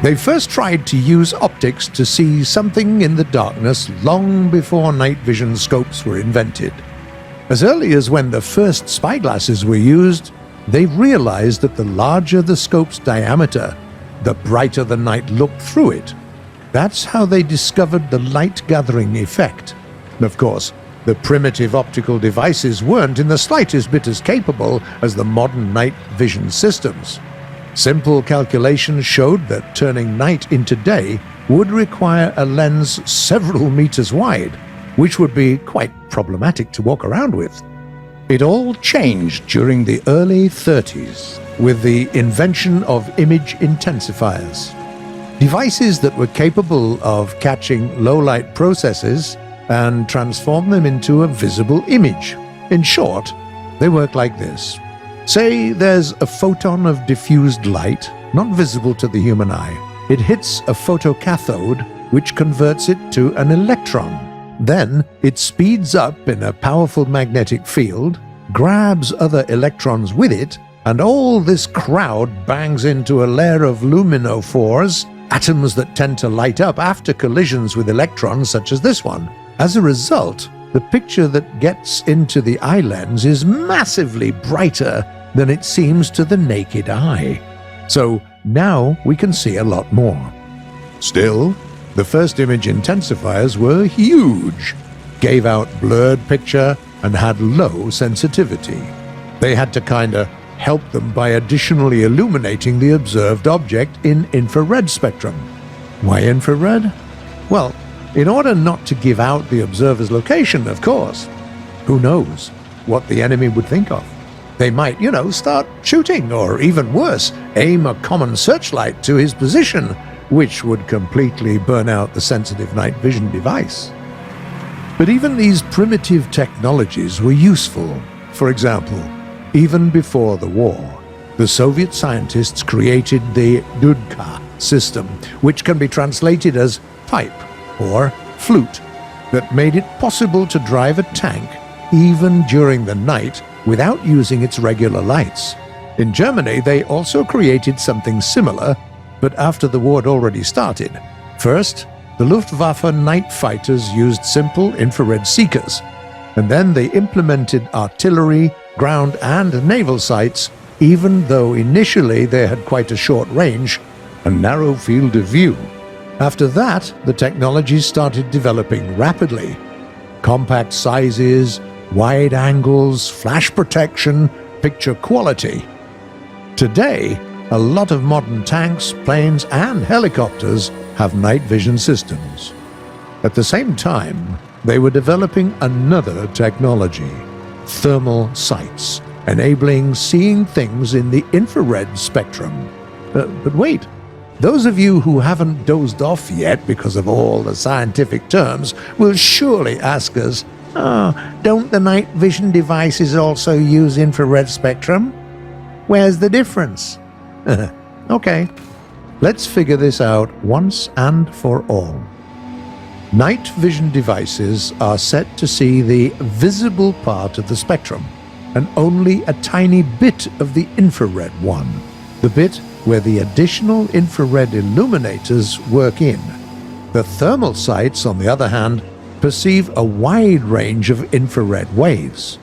They first tried to use optics to see something in the darkness long before night vision scopes were invented. As early as when the first spyglasses were used, they realized that the larger the scope's diameter, the brighter the night looked through it. That's how they discovered the light-gathering effect. Of course, the primitive optical devices weren't in the slightest bit as capable as the modern night vision systems. Simple calculations showed that turning night into day would require a lens several meters wide, which would be quite problematic to walk around with. It all changed during the early 30s with the invention of image intensifiers. Devices that were capable of catching low-light processes and transform them into a visible image. In short, they work like this. Say there's a photon of diffused light, not visible to the human eye. It hits a photocathode, which converts it to an electron. Then it speeds up in a powerful magnetic field, grabs other electrons with it, and all this crowd bangs into a layer of luminophores, atoms that tend to light up after collisions with electrons such as this one. As a result, the picture that gets into the eye lens is massively brighter than it seems to the naked eye. So now we can see a lot more. Still, the first image intensifiers were huge, gave out blurred picture, and had low sensitivity. They had to kinda help them by additionally illuminating the observed object in infrared spectrum. Why infrared? Well, in order not to give out the observer's location, of course. Who knows what the enemy would think of? They might, start shooting, or even worse, aim a common searchlight to his position, which would completely burn out the sensitive night vision device. But even these primitive technologies were useful. For example, even before the war, the Soviet scientists created the Dudka system, which can be translated as pipe or flute, that made it possible to drive a tank even during the night without using its regular lights. In Germany, they also created something similar, but after the war had already started. First, the Luftwaffe night fighters used simple infrared seekers, and then they implemented artillery, ground and naval sights, even though initially they had quite a short range and narrow field of view. After that, the technology started developing rapidly. Compact sizes, wide angles, flash protection, picture quality. Today, a lot of modern tanks, planes, and helicopters have night vision systems. At the same time, they were developing another technology, thermal sights, enabling seeing things in the infrared spectrum. But wait, those of you who haven't dozed off yet because of all the scientific terms will surely ask us, don't the night vision devices also use infrared spectrum? Where's the difference? Okay, let's figure this out once and for all. Night vision devices are set to see the visible part of the spectrum, and only a tiny bit of the infrared one, the bit where the additional infrared illuminators work in. The thermal sights, on the other hand, perceive a wide range of infrared waves.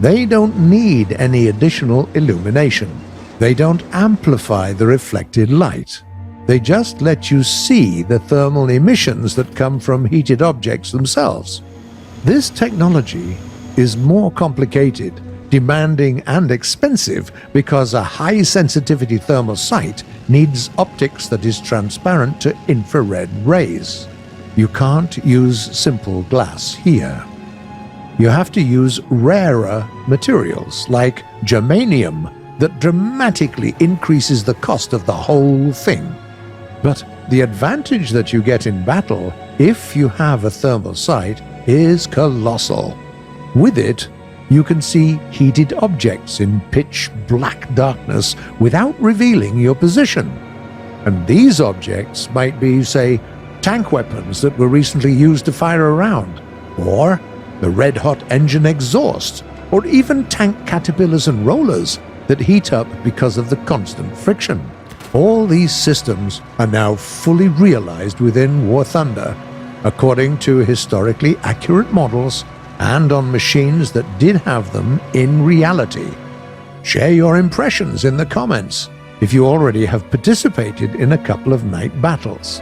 They don't need any additional illumination. They don't amplify the reflected light. They just let you see the thermal emissions that come from heated objects themselves. This technology is more complicated, demanding and expensive because a high-sensitivity thermal sight needs optics that is transparent to infrared rays. You can't use simple glass here. You have to use rarer materials like germanium that dramatically increases the cost of the whole thing. But the advantage that you get in battle, if you have a thermal sight, is colossal. With it, you can see heated objects in pitch black darkness without revealing your position. And these objects might be, say, tank weapons that were recently used to fire a round, or the red-hot engine exhaust, or even tank caterpillars and rollers that heat up because of the constant friction. All these systems are now fully realized within War Thunder, according to historically accurate models and on machines that did have them in reality. Share your impressions in the comments if you already have participated in a couple of night battles.